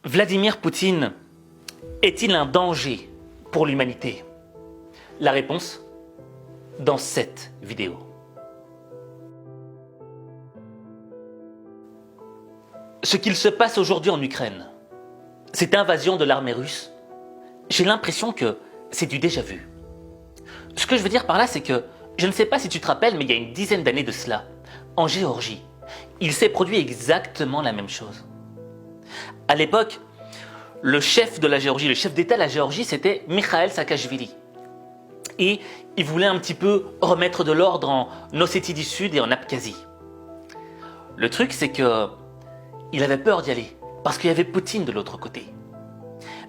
Vladimir Poutine est-il un danger pour l'humanité? La réponse dans cette vidéo. Ce qu'il se passe aujourd'hui en Ukraine, cette invasion de l'armée russe, j'ai l'impression que c'est du déjà-vu. Ce que je veux dire par là, c'est que, je ne sais pas si tu te rappelles, mais il y a une dizaine d'années de cela, en Géorgie, il s'est produit exactement la même chose. À l'époque, le chef de la Géorgie, le chef d'État de la Géorgie, c'était Mikhail Saakashvili. Et il voulait un petit peu remettre de l'ordre en Ossétie du Sud et en Abkhazie. Le truc, c'est que il avait peur d'y aller, parce qu'il y avait Poutine de l'autre côté.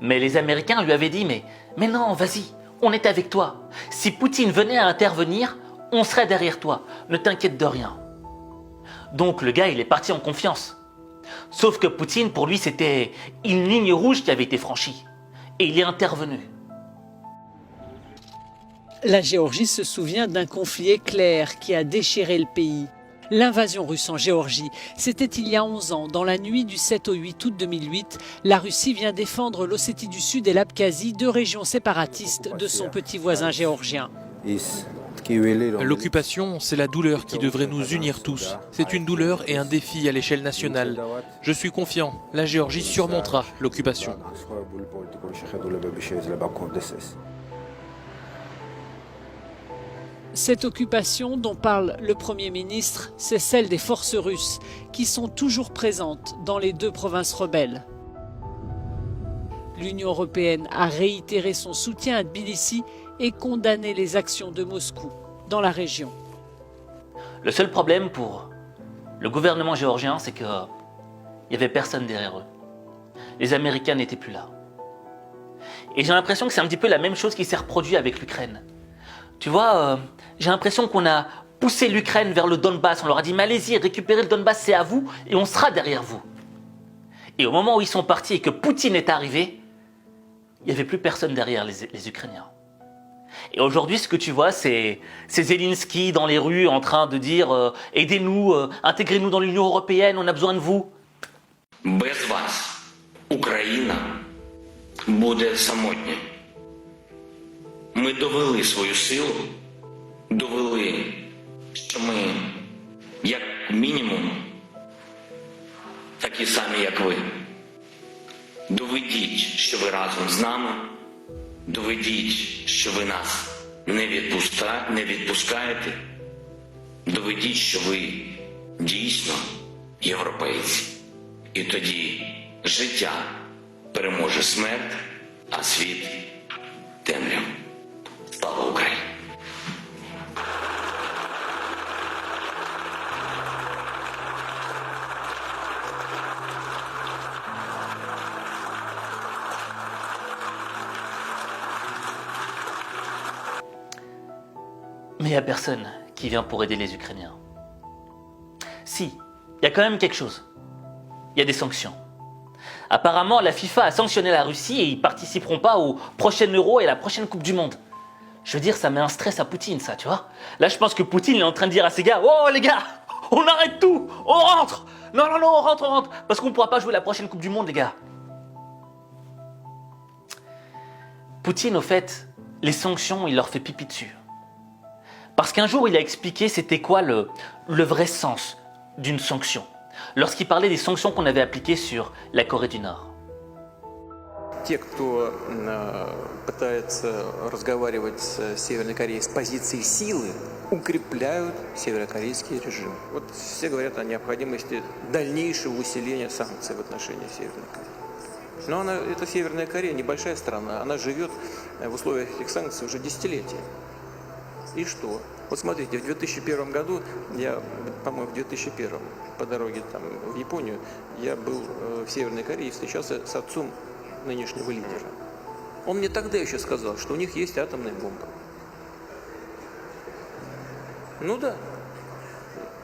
Mais les Américains lui avaient dit, mais non, vas-y, on est avec toi. Si Poutine venait à intervenir, on serait derrière toi, ne t'inquiète de rien. Donc le gars, il est parti en confiance. Sauf que Poutine, pour lui, c'était une ligne rouge qui avait été franchie. Et il est intervenu. La Géorgie se souvient d'un conflit éclair qui a déchiré le pays. L'invasion russe en Géorgie, c'était il y a 11 ans. Dans la nuit du 7 au 8 août 2008, la Russie vient défendre l'Ossétie du Sud et l'Abkhazie, deux régions séparatistes de son petit voisin géorgien. L'occupation, c'est la douleur qui devrait nous unir tous. C'est une douleur et un défi à l'échelle nationale. Je suis confiant, la Géorgie surmontera l'occupation. Cette occupation dont parle le Premier ministre, c'est celle des forces russes, qui sont toujours présentes dans les deux provinces rebelles. L'Union européenne a réitéré son soutien à Tbilissi et condamné les actions de Moscou dans la région. Le seul problème pour le gouvernement géorgien, c'est qu'il n'y avait personne derrière eux. Les Américains n'étaient plus là. Et j'ai l'impression que c'est un petit peu la même chose qui s'est reproduite avec l'Ukraine. Tu vois, j'ai l'impression qu'on a poussé l'Ukraine vers le Donbass. On leur a dit, mais allez-y, récupérez le Donbass, c'est à vous, et on sera derrière vous. Et au moment où ils sont partis et que Poutine est arrivé, il n'y avait plus personne derrière les Ukrainiens. Et aujourd'hui, ce que tu vois, c'est Zelensky dans les rues en train de dire « Aidez-nous, intégrez-nous dans l'Union européenne, on a besoin de vous ». Без вас Україна буде самотня. Ми довели свою силу, довели, що ми, як мінімум, такі самі, як ви. Доведіть, що ви разом з нами, доведіть, що ви нас не відпускаєте, доведіть, що ви дійсно європейці. І тоді життя переможе смерть, а світ – темряву. Слава Україні! Mais il n'y a personne qui vient pour aider les Ukrainiens. Si, il y a quand même quelque chose. Il y a des sanctions. Apparemment, la FIFA a sanctionné la Russie et ils ne participeront pas au prochain Euro et à la prochaine Coupe du Monde. Je veux dire, ça met un stress à Poutine, ça, tu vois. Là, je pense que Poutine est en train de dire à ses gars, « Oh, les gars, on arrête tout, on rentre. Non, on rentre, parce qu'on ne pourra pas jouer la prochaine Coupe du Monde, les gars. » Poutine, au fait, les sanctions, il leur fait pipi dessus. Parce qu'un jour, il a expliqué c'était quoi le vrai sens d'une sanction, lorsqu'il parlait des sanctions qu'on avait appliquées sur la Corée du Nord. Те, кто пытается разговаривать с Северной Кореей с позиции силы, укрепляют северокорейский режим. Вот все говорят о необходимости дальнейшего усиления санкций в отношении Северной Кореи. Но это Северная Корея, небольшая страна, она живет в условиях этих санкций уже десятилетия. И что? Вот смотрите, в 2001 году, по-моему, в 2001 по дороге там, в Японию, я был в Северной Корее и встречался с отцом нынешнего лидера. Он мне тогда еще сказал, что у них есть атомная бомба. Ну да.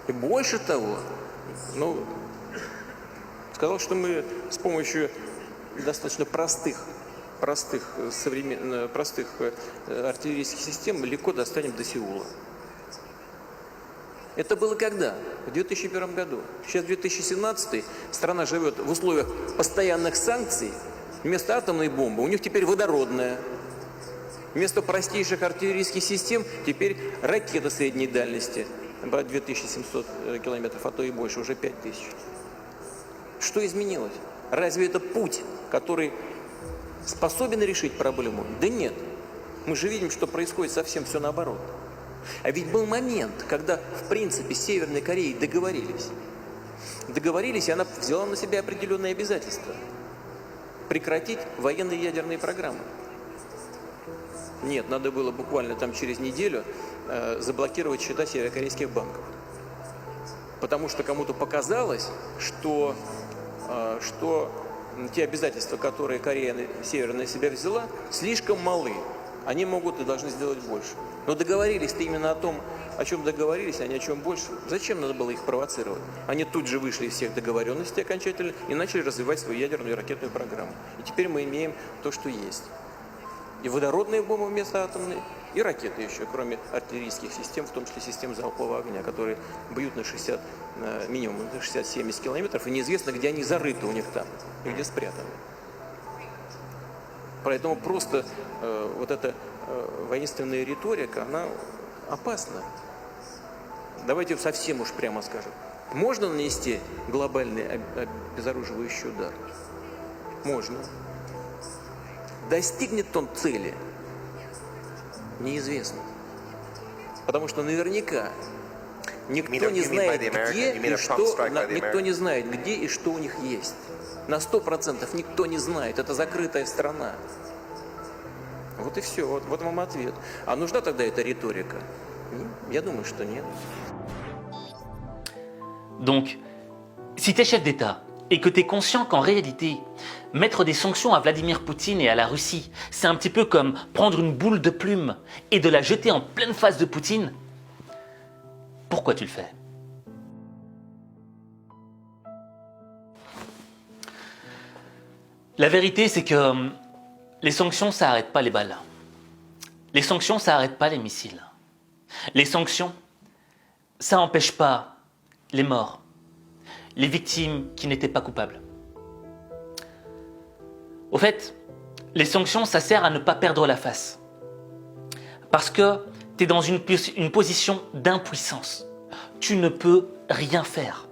И больше того, сказал, что мы с помощью достаточно простых артиллерийских систем легко достанем до Сеула. Это было когда? В 2001 году. Сейчас 2017, страна живет в условиях постоянных санкций. Вместо атомной бомбы у них теперь водородная. Вместо простейших артиллерийских систем теперь ракеты средней дальности. 2700 километров, а то и больше, уже 5000. Что изменилось? Разве это путь, который способен решить проблему? Да нет. Мы же видим, что происходит совсем все наоборот. А ведь был момент, когда, в принципе, с Северной Кореей договорились. Договорились, и она взяла на себя определенные обязательства. Прекратить военные ядерные программы. Нет, надо было буквально там через неделю заблокировать счета северокорейских банков. Потому что кому-то показалось, что те обязательства, которые Корея Северная на себя взяла, слишком малы. Они могут и должны сделать больше. Но договорились-то именно о том, о чем договорились, а не о чем больше. Зачем надо было их провоцировать? Они тут же вышли из всех договоренностей окончательно и начали развивать свою ядерную и ракетную программу. И теперь мы имеем то, что есть. И водородные бомбы вместо атомной, и ракеты еще, кроме артиллерийских систем, в том числе систем залпового огня, которые бьют на 60, минимум на 60-70 километров, и неизвестно, где они зарыты у них там, и где спрятаны. Поэтому просто вот эта воинственная риторика, она опасна. Давайте совсем уж прямо скажем. Можно нанести глобальный обезоруживающий удар? Можно. Достигнет он цели? Неизвестно. Потому что наверняка никто не знает, где и что, никто не знает, где и что у них есть. На 100% никто не знает. Это закрытая страна. Вот и все. Вот вам ответ. А нужна тогда эта риторика? Я думаю, что нет. Donc, si tu es chef d'État et que tu es conscient qu'en réalité, mettre des sanctions à Vladimir Poutine et à la Russie, c'est un petit peu comme prendre une boule de plume et de la jeter en pleine face de Poutine, pourquoi tu le fais? La vérité, c'est que les sanctions, ça n'arrête pas les balles. Les sanctions, ça n'arrête pas les missiles. Les sanctions, ça n'empêche pas les morts, les victimes qui n'étaient pas coupables. Au fait, les sanctions, ça sert à ne pas perdre la face. Parce que tu es dans une position d'impuissance. Tu ne peux rien faire.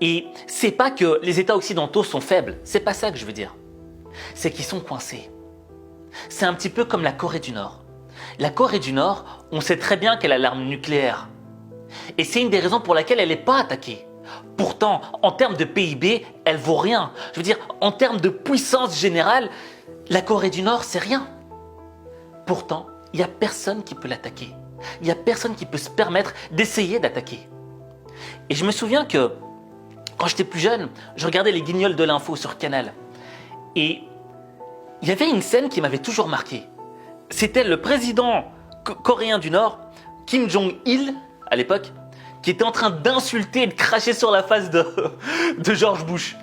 Et c'est pas que les États occidentaux sont faibles, c'est pas ça que je veux dire. C'est qu'ils sont coincés. C'est un petit peu comme la Corée du Nord. La Corée du Nord, on sait très bien qu'elle a l'arme nucléaire. Et c'est une des raisons pour laquelle elle n'est pas attaquée. Pourtant, en termes de PIB, elle vaut rien. Je veux dire, en termes de puissance générale, la Corée du Nord, c'est rien. Pourtant, il n'y a personne qui peut l'attaquer. Il n'y a personne qui peut se permettre d'essayer d'attaquer. Et je me souviens que, quand j'étais plus jeune, je regardais les guignols de l'info sur Canal. Et il y avait une scène qui m'avait toujours marqué. C'était le président coréen du Nord, Kim Jong-il, à l'époque, qui était en train d'insulter et de cracher sur la face de George Bush.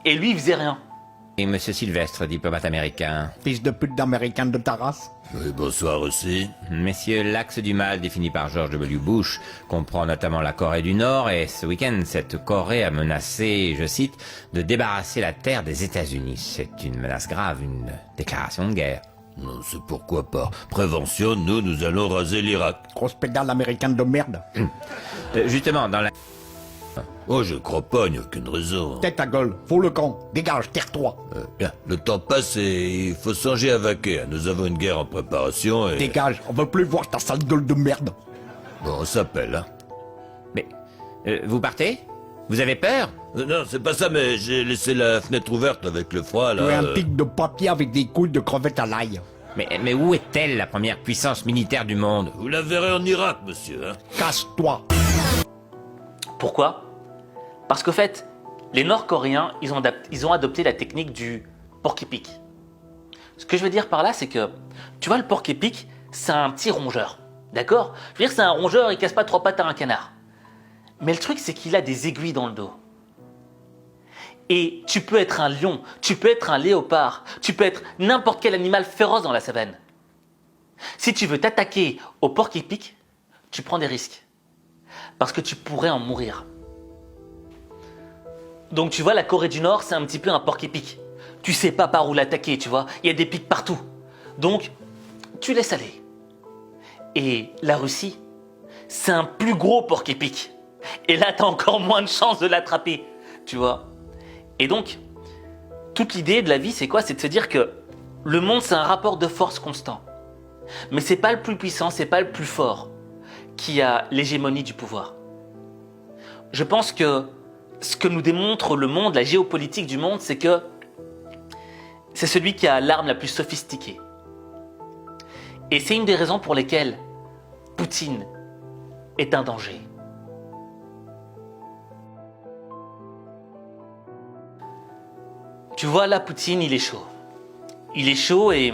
Et lui, il faisait rien. Et Monsieur Sylvestre, diplomate américain. Fils de pute d'américain de ta race. Oui, bonsoir aussi. Messieurs, l'axe du mal défini par George W. Bush comprend notamment la Corée du Nord et ce week-end, cette Corée a menacé, je cite, de débarrasser la terre des États-Unis. C'est une menace grave, une déclaration de guerre. Non, c'est pourquoi pas. Prévention, nous allons raser l'Irak. Grosse pédale américaine de merde. Justement, dans la... Oh, je crois pas, il n'y a aucune raison. Tête à gueule, fous le con, dégage, tire-toi. Bien, le temps passe et il faut songer à vaquer. Nous avons une guerre en préparation et... Dégage, on veut plus voir ta sale gueule de merde. Bon, on s'appelle, hein. Mais, vous partez? Vous avez peur? Non, c'est pas ça, mais j'ai laissé la fenêtre ouverte avec le froid, là. Tu es un tic de papier avec des couilles de crevettes à l'ail. Mais où est-elle, la première puissance militaire du monde? Vous la verrez en Irak, monsieur, hein. Casse-toi. Pourquoi? Parce qu'au fait, les Nord-Coréens, ils ont adopté la technique du porc-épic. Ce que je veux dire par là, c'est que, tu vois, le porc-épic, c'est un petit rongeur. D'accord? Je veux dire, c'est un rongeur, il casse pas trois pattes à un canard. Mais le truc, c'est qu'il a des aiguilles dans le dos. Et tu peux être un lion, tu peux être un léopard, tu peux être n'importe quel animal féroce dans la savane. Si tu veux t'attaquer au porc-épic, tu prends des risques. parce que tu pourrais en mourir. Donc tu vois, la Corée du Nord, c'est un petit peu un porc-épic. Tu sais pas par où l'attaquer, tu vois. Il y a des pics partout. Donc, tu laisses aller. Et la Russie, c'est un plus gros porc-épic. Et là, tu as encore moins de chances de l'attraper, tu vois. Et donc, toute l'idée de la vie, c'est quoi? C'est de se dire que le monde, c'est un rapport de force constant. Mais c'est pas le plus puissant, c'est pas le plus fort qui a l'hégémonie du pouvoir. Je pense que ce que nous démontre le monde, la géopolitique du monde, c'est que c'est celui qui a l'arme la plus sophistiquée. Et c'est une des raisons pour lesquelles Poutine est un danger. Tu vois, là, Poutine, il est chaud. Il est chaud et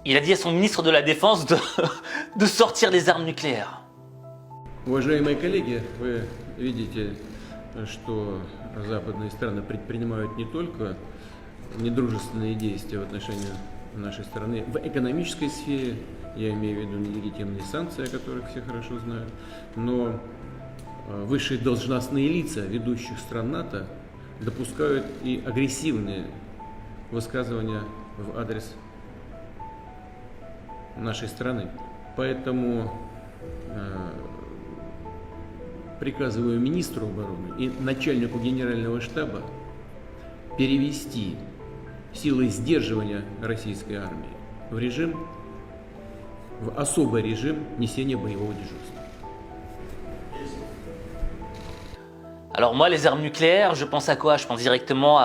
il a dit à son ministre de la Défense de sortir les armes nucléaires. Уважаемые коллеги, вы видите, что западные страны предпринимают не только недружественные действия в отношении нашей страны в экономической сфере, я имею в виду нелегитимные санкции, о которых все хорошо знают, но высшие должностные лица ведущих стран НАТО допускают и агрессивные высказывания в адрес нашей страны. Поэтому приказываю министру обороны и начальнику генерального штаба перевести силы сдерживания российской армии в особый режим несения боевого дежурства. Alors moi, les armes nucléaires, je pense à quoi? Je pense directement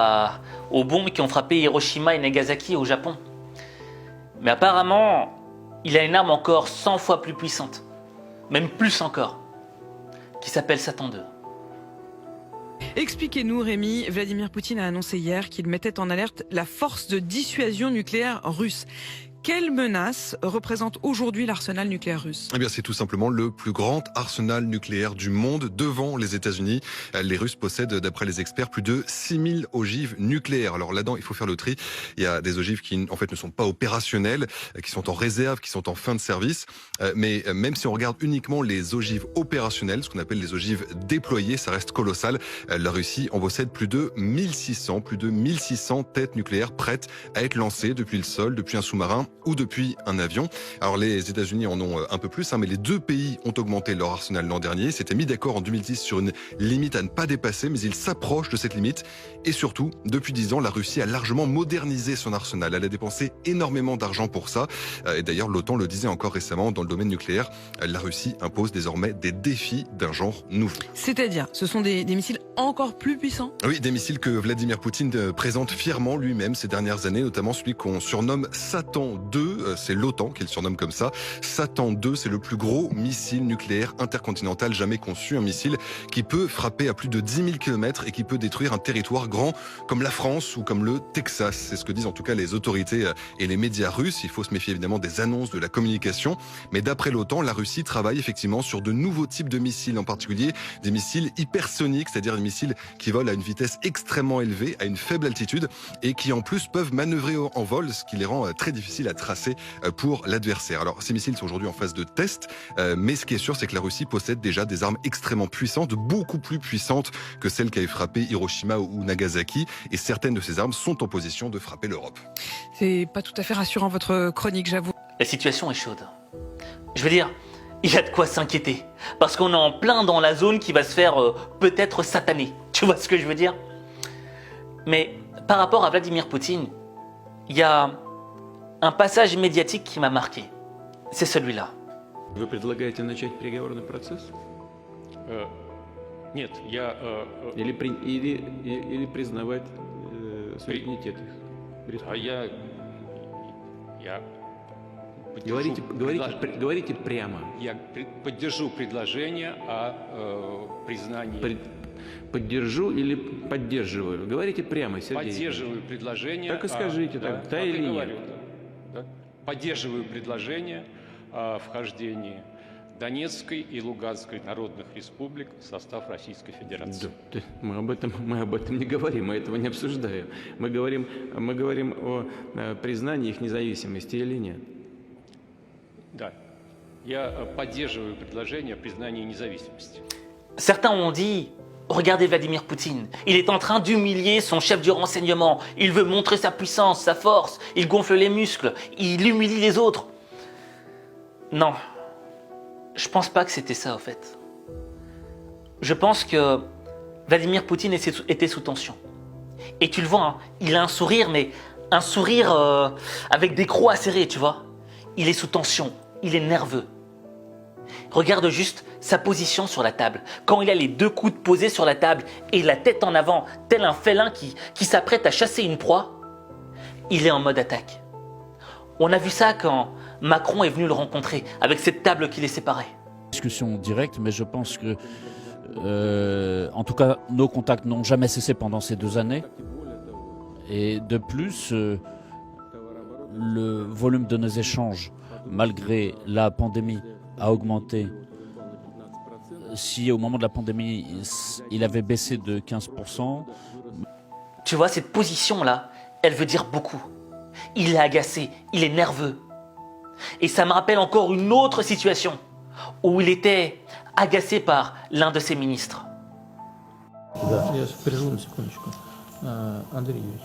aux bombes qui ont frappé Hiroshima et Nagasaki au Japon. Mais apparemment, il a une arme encore 100 fois plus puissante, même plus encore, qui s'appelle Satan II. Expliquez-nous, Rémi. Vladimir Poutine a annoncé hier qu'il mettait en alerte la force de dissuasion nucléaire russe. Quelle menace représente aujourd'hui l'arsenal nucléaire russe? Eh bien, c'est tout simplement le plus grand arsenal nucléaire du monde devant les États-Unis. Les Russes possèdent, d'après les experts, plus de 6000 ogives nucléaires. Alors là-dedans, il faut faire le tri. Il y a des ogives qui, en fait, ne sont pas opérationnelles, qui sont en réserve, qui sont en fin de service. Mais même si on regarde uniquement les ogives opérationnelles, ce qu'on appelle les ogives déployées, ça reste colossal. La Russie en possède plus de 1600 têtes nucléaires prêtes à être lancées depuis le sol, depuis un sous-marin ou depuis un avion. Alors les États-Unis en ont un peu plus, mais les deux pays ont augmenté leur arsenal l'an dernier. Ils s'étaient mis d'accord en 2010 sur une limite à ne pas dépasser, mais ils s'approchent de cette limite. Et surtout, depuis 10 ans, la Russie a largement modernisé son arsenal. Elle a dépensé énormément d'argent pour ça. Et d'ailleurs, l'OTAN le disait encore récemment, dans le domaine nucléaire, la Russie impose désormais des défis d'un genre nouveau. C'est-à-dire, ce sont des missiles encore plus puissants? Oui, des missiles que Vladimir Poutine présente fièrement lui-même ces dernières années, notamment celui qu'on surnomme Satan II, c'est l'OTAN qui le surnomme comme ça. Satan II, c'est le plus gros missile nucléaire intercontinental jamais conçu, un missile qui peut frapper à plus de 10 000 km et qui peut détruire un territoire grand comme la France ou comme le Texas. C'est ce que disent en tout cas les autorités et les médias russes. Il faut se méfier évidemment des annonces de la communication, mais d'après l'OTAN, la Russie travaille effectivement sur de nouveaux types de missiles, en particulier des missiles hypersoniques, c'est-à-dire des missiles qui volent à une vitesse extrêmement élevée, à une faible altitude et qui en plus peuvent manœuvrer en vol, ce qui les rend très difficiles à tracer pour l'adversaire. Alors ces missiles sont aujourd'hui en phase de test, mais ce qui est sûr, c'est que la Russie possède déjà des armes extrêmement puissantes, beaucoup plus puissantes que celles qui avaient frappé Hiroshima ou Nagasaki, et certaines de ces armes sont en position de frapper l'Europe. C'est pas tout à fait rassurant votre chronique, j'avoue. La situation est chaude. Je veux dire, il y a de quoi s'inquiéter, parce qu'on est en plein dans la zone qui va se faire peut-être sataner. Tu vois ce que je veux dire? Mais par rapport à Vladimir Poutine, il y a un passage médiatique qui m'a marqué. C'est celui-là. Вы предлагаете начать переговорный процесс? Нет, я... Или признавать суверенитет их? А я Говорите прямо. Я поддержу предложение о признании... Поддержу или поддерживаю? Говорите прямо, Сергей. Поддерживаю предложение... Так и скажите, да или нет? Да. Поддерживаю предложение о вхождении Донецкой и Луганской народных республик в состав Российской Федерации. Да, мы об этом не говорим, мы этого не обсуждаем. Мы говорим о признании их независимости или нет. Да. Я поддерживаю предложение о признании независимости. Certains ont dit, regardez Vladimir Poutine, il est en train d'humilier son chef du renseignement, il veut montrer sa puissance, sa force, il gonfle les muscles, il humilie les autres. Non, je pense pas que c'était ça en fait. Je pense que Vladimir Poutine était sous tension. Et tu le vois, hein, il a un sourire, mais un sourire avec des crocs acérés, tu vois. Il est sous tension, il est nerveux. Regarde juste sa position sur la table. Quand il a les deux coudes posés sur la table et la tête en avant, tel un félin qui s'apprête à chasser une proie, il est en mode attaque. On a vu ça quand Macron est venu le rencontrer, avec cette table qui les séparait. Discussion directe, mais je pense que, en tout cas, nos contacts n'ont jamais cessé pendant ces 2 années. Et de plus, le volume de nos échanges, malgré la pandémie, a augmenté. Si au moment de la pandémie, il avait baissé de 15%. Tu vois, cette position-là, elle veut dire beaucoup. Il est agacé, il est nerveux. Et ça me rappelle encore une autre situation où il était agacé par l'un de ses ministres. Да, я прерву на секундочку. Андрей Юрьевич,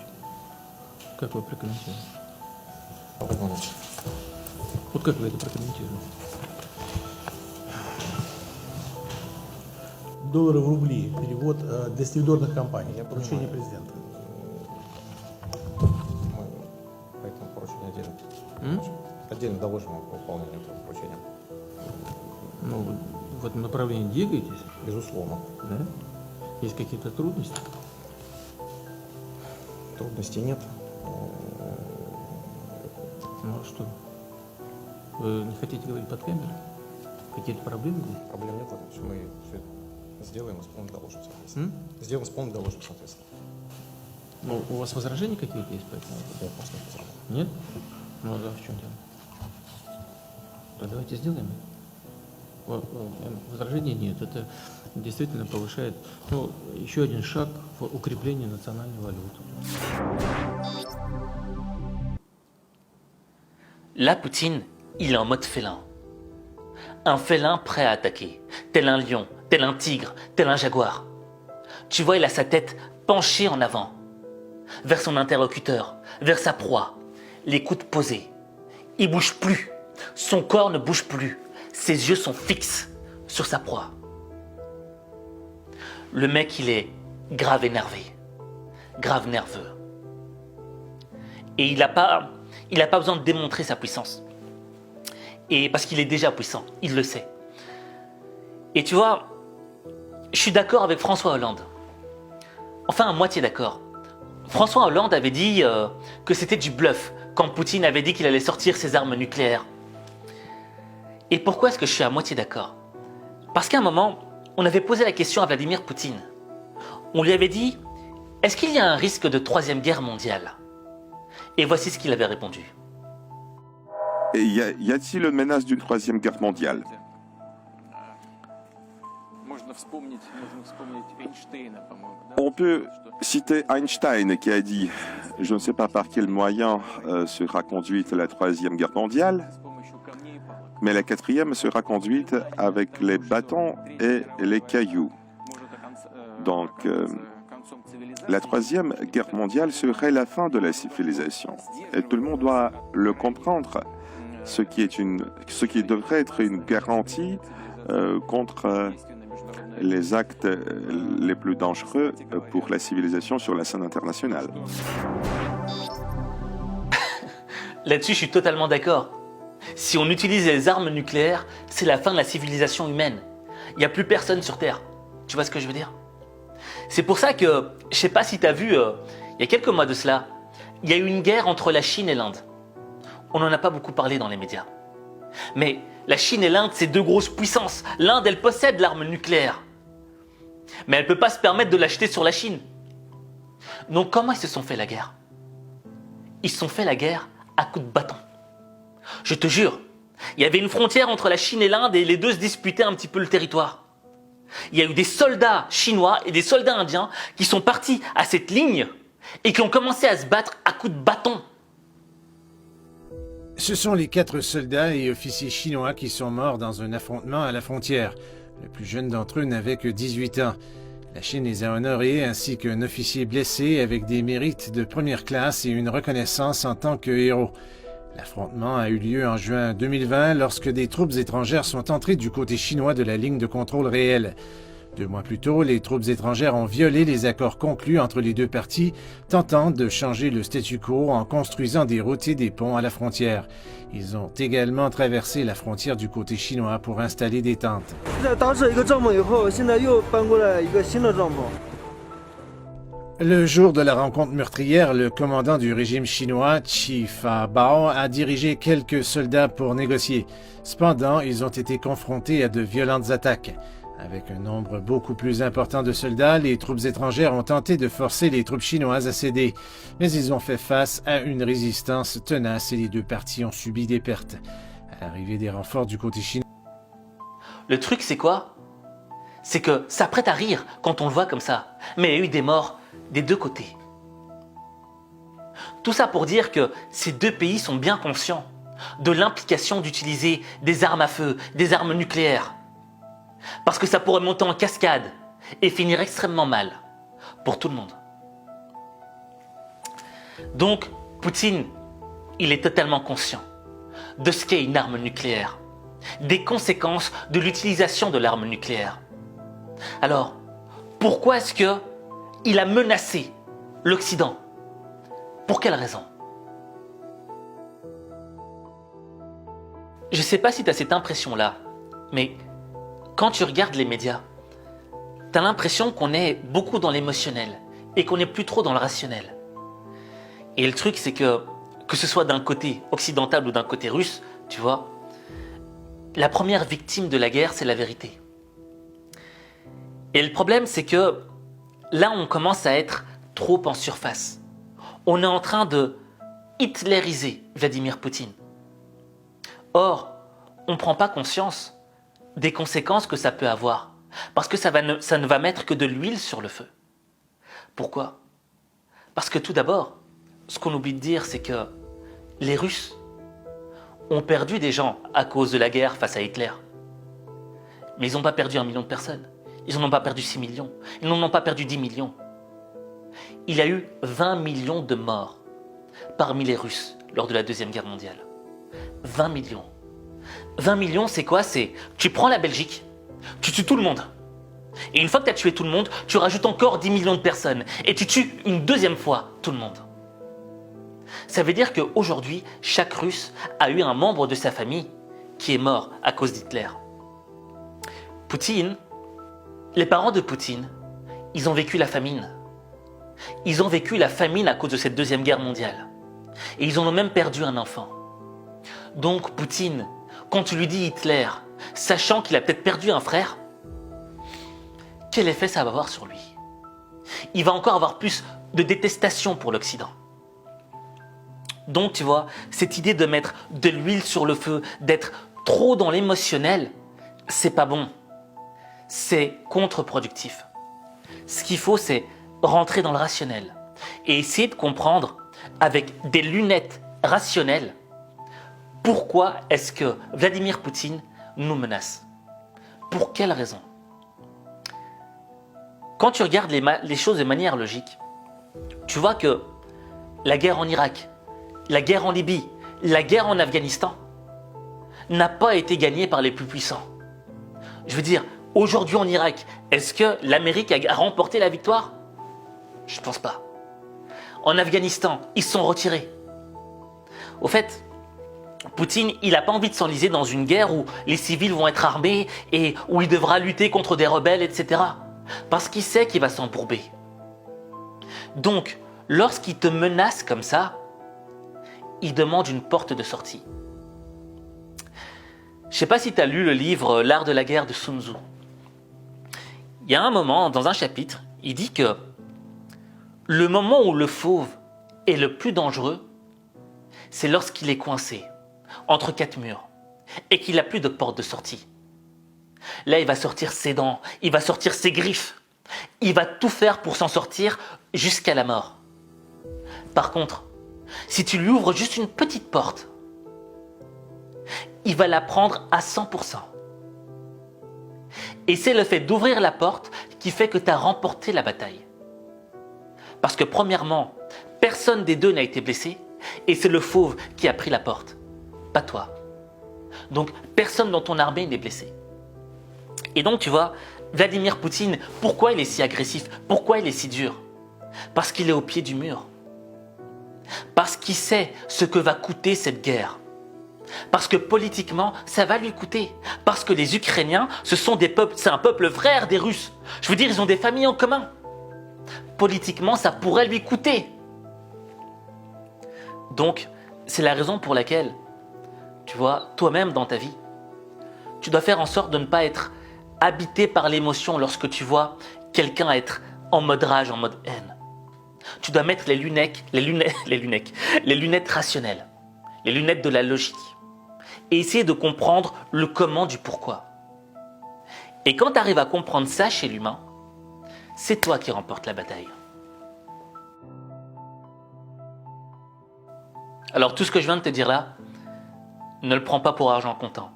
как вы прокомментируете? Вот как вы это прокомментируете? Доллары в рубли. Перевод для сервидорных компаний. Поручение президента. Мы по этому поручению отдельно доложим по выполнению этого поручения. Ну, в этом направлении двигаетесь? Безусловно. Да? Есть какие-то трудности? Трудностей нет. Ну а что? Вы не хотите говорить под камерой? Какие-то проблемы здесь? Проблем нет, Владимир. Мы все это сделаем, исполним, доложим, соответственно. Сделаем, исполним, доложим, соответственно. Ну, у вас возражения какие-то есть по этому? Нет, у нас нет возражений. Нет? Ну да, в чем дело? Да давайте сделаем. Возражений нет. Это действительно повышает, ну, еще один шаг в укреплении национальной валюты. Là, Poutine, il est en mode félin. Un félin prêt à attaquer, tel un lion, tel un tigre, tel un jaguar. Tu vois, il a sa tête penchée en avant, vers son interlocuteur, vers sa proie, les coudes posés. Il bouge plus, son corps ne bouge plus, ses yeux sont fixes sur sa proie. Le mec, il est grave énervé, grave nerveux. Et il n'a pas besoin de démontrer sa puissance. Et parce qu'il est déjà puissant, il le sait. Et tu vois, je suis d'accord avec François Hollande. Enfin, à moitié d'accord. François Hollande avait dit que c'était du bluff quand Poutine avait dit qu'il allait sortir ses armes nucléaires. Et pourquoi est-ce que je suis à moitié d'accord? Parce qu'à un moment, on avait posé la question à Vladimir Poutine. On lui avait dit, est-ce qu'il y a un risque de 3e guerre mondiale? Et voici ce qu'il avait répondu. Et y a-t-il une menace d'une 3e guerre mondiale? On peut citer Einstein qui a dit, je ne sais pas par quel moyen sera conduite la 3e guerre mondiale, mais la 4e sera conduite avec les bâtons et les cailloux. Donc, la 3e guerre mondiale serait la fin de la civilisation. Et tout le monde doit le comprendre, ce qui devrait être une garantie contre les actes les plus dangereux pour la civilisation sur la scène internationale. Là-dessus, je suis totalement d'accord. Si on utilise les armes nucléaires, c'est la fin de la civilisation humaine. Il n'y a plus personne sur Terre. Tu vois ce que je veux dire? C'est pour ça que, je sais pas si tu as vu, il y a quelques mois de cela, il y a eu une guerre entre la Chine et l'Inde. On n'en a pas beaucoup parlé dans les médias. Mais la Chine et l'Inde, c'est deux grosses puissances. L'Inde, elle possède l'arme nucléaire. Mais elle ne peut pas se permettre de l'acheter sur la Chine. Donc comment ils se sont fait la guerre? Ils se sont fait la guerre à coups de bâton. Je te jure, il y avait une frontière entre la Chine et l'Inde et les deux se disputaient un petit peu le territoire. Il y a eu des soldats chinois et des soldats indiens qui sont partis à cette ligne et qui ont commencé à se battre à coups de bâton. Ce sont les 4 soldats et officiers chinois qui sont morts dans un affrontement à la frontière. Le plus jeune d'entre eux n'avait que 18 ans. La Chine les a honorés ainsi qu'un officier blessé avec des mérites de première classe et une reconnaissance en tant que héros. L'affrontement a eu lieu en juin 2020 lorsque des troupes étrangères sont entrées du côté chinois de la ligne de contrôle réelle. 2 mois plus tôt, les troupes étrangères ont violé les accords conclus entre les deux parties, tentant de changer le statu quo en construisant des routes et des ponts à la frontière. Ils ont également traversé la frontière du côté chinois pour installer des tentes. Le jour de la rencontre meurtrière, le commandant du régime chinois, Chi Fa-bao, a dirigé quelques soldats pour négocier. Cependant, ils ont été confrontés à de violentes attaques. Avec un nombre beaucoup plus important de soldats, les troupes étrangères ont tenté de forcer les troupes chinoises à céder. Mais ils ont fait face à une résistance tenace et les deux parties ont subi des pertes. À l'arrivée des renforts du côté chinois... Le truc, c'est quoi? C'est que ça prête à rire quand on le voit comme ça. Mais il y a eu des morts des deux côtés. Tout ça pour dire que ces deux pays sont bien conscients de l'implication d'utiliser des armes à feu, des armes nucléaires. Parce que ça pourrait monter en cascade et finir extrêmement mal pour tout le monde. Donc, Poutine, il est totalement conscient de ce qu'est une arme nucléaire, des conséquences de l'utilisation de l'arme nucléaire. Alors, pourquoi est-ce qu'il a menacé l'Occident? Pour quelle raison? Je ne sais pas si tu as cette impression-là, mais quand tu regardes les médias, tu as l'impression qu'on est beaucoup dans l'émotionnel et qu'on n'est plus trop dans le rationnel. Et le truc, c'est que ce soit d'un côté occidental ou d'un côté russe, tu vois, la première victime de la guerre, c'est la vérité. Et le problème, c'est que là, on commence à être trop en surface. On est en train de hitlériser Vladimir Poutine. Or, on ne prend pas conscience des conséquences que ça peut avoir. Parce que ça ne va mettre que de l'huile sur le feu. Pourquoi? Parce que tout d'abord, ce qu'on oublie de dire, c'est que les Russes ont perdu des gens à cause de la guerre face à Hitler. Mais ils n'ont pas perdu 1 million de personnes. Ils n'en ont pas perdu 6 millions. Ils n'en ont pas perdu 10 millions. Il y a eu 20 millions de morts parmi les Russes lors de la Deuxième Guerre mondiale. 20 millions. 20 millions, c'est quoi? C'est, tu prends la Belgique, tu tues tout le monde. Et une fois que tu as tué tout le monde, tu rajoutes encore 10 millions de personnes. Et tu tues une deuxième fois tout le monde. Ça veut dire qu'aujourd'hui, chaque Russe a eu un membre de sa famille qui est mort à cause d'Hitler. Poutine, les parents de Poutine, ils ont vécu la famine. Ils ont vécu la famine à cause de cette Deuxième Guerre mondiale. Et ils en ont même perdu un enfant. Donc Poutine, quand tu lui dis Hitler, sachant qu'il a peut-être perdu un frère, quel effet ça va avoir sur lui? Il va encore avoir plus de détestation pour l'Occident. Donc tu vois, cette idée de mettre de l'huile sur le feu, d'être trop dans l'émotionnel, c'est pas bon. C'est contre-productif. Ce qu'il faut, c'est rentrer dans le rationnel et essayer de comprendre avec des lunettes rationnelles pourquoi est-ce que Vladimir Poutine nous menace. Pour quelle raison? Quand tu regardes les choses de manière logique, tu vois que la guerre en Irak, la guerre en Libye, la guerre en Afghanistan n'a pas été gagnée par les plus puissants. Je veux dire, aujourd'hui en Irak, est-ce que l'Amérique a remporté la victoire? Je ne pense pas. En Afghanistan, ils se sont retirés. Au fait, Poutine, il n'a pas envie de s'enliser dans une guerre où les civils vont être armés et où il devra lutter contre des rebelles, etc. Parce qu'il sait qu'il va s'embourber. Donc, lorsqu'il te menace comme ça, il demande une porte de sortie. Je ne sais pas si tu as lu le livre « L'art de la guerre » de Sun Tzu. Il y a un moment, dans un chapitre, il dit que le moment où le fauve est le plus dangereux, c'est lorsqu'il est coincé entre 4 murs et qu'il n'a plus de porte de sortie. Là, il va sortir ses dents, il va sortir ses griffes, il va tout faire pour s'en sortir jusqu'à la mort. Par contre, si tu lui ouvres juste une petite porte, il va la prendre à 100%. Et c'est le fait d'ouvrir la porte qui fait que tu as remporté la bataille. Parce que premièrement, personne des deux n'a été blessé et c'est le fauve qui a pris la porte, pas toi. Donc personne dans ton armée n'est blessé. Et donc tu vois, Vladimir Poutine, pourquoi il est si agressif? Pourquoi il est si dur? Parce qu'il est au pied du mur. Parce qu'il sait ce que va coûter cette guerre. Parce que politiquement, ça va lui coûter. Parce que les Ukrainiens, c'est un peuple frère des Russes. Je veux dire, ils ont des familles en commun. Politiquement, ça pourrait lui coûter. Donc, c'est la raison pour laquelle, tu vois, toi-même dans ta vie, tu dois faire en sorte de ne pas être habité par l'émotion lorsque tu vois quelqu'un être en mode rage, en mode haine. Tu dois mettre les lunettes rationnelles, les lunettes de la logique, et essayer de comprendre le comment du pourquoi. Et quand tu arrives à comprendre ça chez l'humain, c'est toi qui remportes la bataille. Alors tout ce que je viens de te dire là, ne le prends pas pour argent comptant.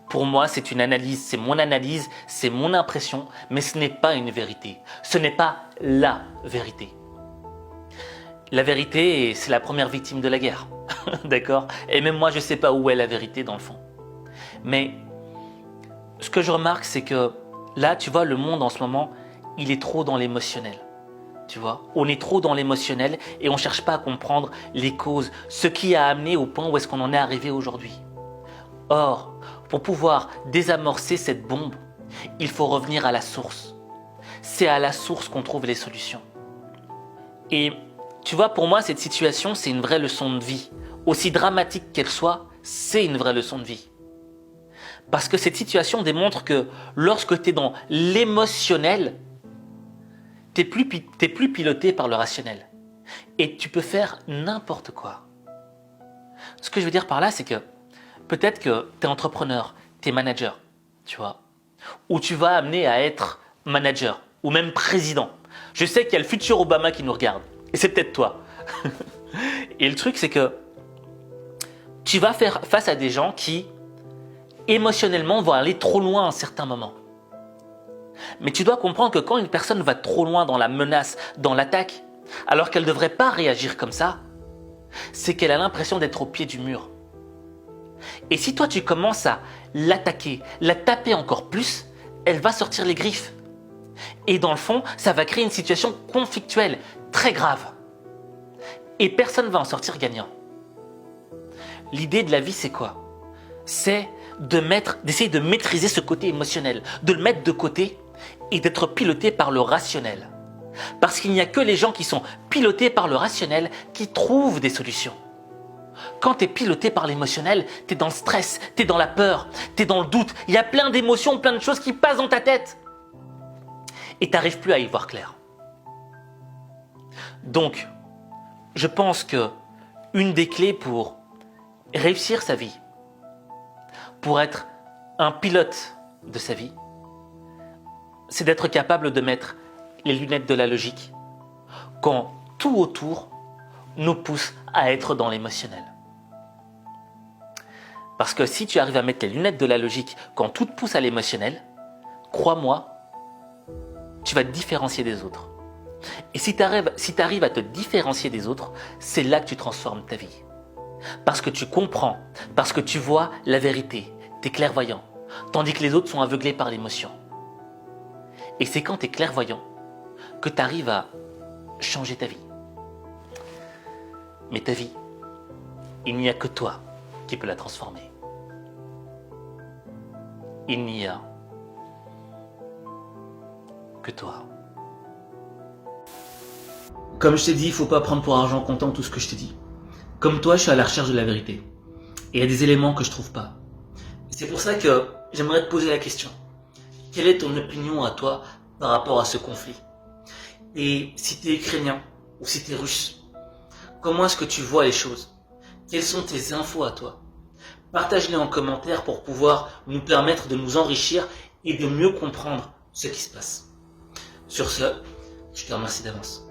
Pour moi, c'est une analyse, c'est mon impression, mais ce n'est pas une vérité. Ce n'est pas la vérité. La vérité, c'est la première victime de la guerre. D'accord? Et même moi, je ne sais pas où est la vérité dans le fond. Mais ce que je remarque, c'est que là, tu vois, le monde en ce moment, il est trop dans l'émotionnel. Tu vois? On est trop dans l'émotionnel et on ne cherche pas à comprendre les causes, ce qui a amené au point où est-ce qu'on en est arrivé aujourd'hui. Or, pour pouvoir désamorcer cette bombe, il faut revenir à la source. C'est à la source qu'on trouve les solutions. Et tu vois, pour moi, cette situation, c'est une vraie leçon de vie. Aussi dramatique qu'elle soit, c'est une vraie leçon de vie. Parce que cette situation démontre que lorsque tu es dans l'émotionnel, tu n'es plus piloté par le rationnel. Et tu peux faire n'importe quoi. Ce que je veux dire par là, c'est que peut-être que tu es entrepreneur, tu es manager, tu vois, ou tu vas amener à être manager, ou même président. Je sais qu'il y a le futur Obama qui nous regarde, et c'est peut-être toi. Et le truc, c'est que tu vas faire face à des gens qui, émotionnellement, vont aller trop loin à un certain moment. Mais tu dois comprendre que quand une personne va trop loin dans la menace, dans l'attaque, alors qu'elle ne devrait pas réagir comme ça, c'est qu'elle a l'impression d'être au pied du mur. Et si toi tu commences à l'attaquer, la taper encore plus, elle va sortir les griffes. Et dans le fond, ça va créer une situation conflictuelle, très grave. Et personne ne va en sortir gagnant. L'idée de la vie, c'est quoi? C'est d'essayer de maîtriser ce côté émotionnel, de le mettre de côté et d'être piloté par le rationnel. Parce qu'il n'y a que les gens qui sont pilotés par le rationnel qui trouvent des solutions. Quand tu es piloté par l'émotionnel, tu es dans le stress, tu es dans la peur, tu es dans le doute. Il y a plein d'émotions, plein de choses qui passent dans ta tête. Et tu n'arrives plus à y voir clair. Donc, je pense que une des clés pour réussir sa vie, pour être un pilote de sa vie, c'est d'être capable de mettre les lunettes de la logique quand tout autour nous pousse à être dans l'émotionnel. Parce que si tu arrives à mettre les lunettes de la logique quand tout te pousse à l'émotionnel, crois-moi, tu vas te différencier des autres. Et si tu arrives à te différencier des autres, c'est là que tu transformes ta vie. Parce que tu comprends, parce que tu vois la vérité, tu es clairvoyant, tandis que les autres sont aveuglés par l'émotion. Et c'est quand tu es clairvoyant que tu arrives à changer ta vie. Mais ta vie, il n'y a que toi qui peux la transformer. Il n'y a que toi. Comme je t'ai dit, il ne faut pas prendre pour argent comptant tout ce que je t'ai dit. Comme toi, je suis à la recherche de la vérité. Et il y a des éléments que je ne trouve pas. C'est pour ça que j'aimerais te poser la question. Quelle est ton opinion à toi par rapport à ce conflit? Et si tu es ukrainien ou si tu es russe, comment est-ce que tu vois les choses? Quelles sont tes infos à toi? Partage-les en commentaire pour pouvoir nous permettre de nous enrichir et de mieux comprendre ce qui se passe. Sur ce, je te remercie d'avance.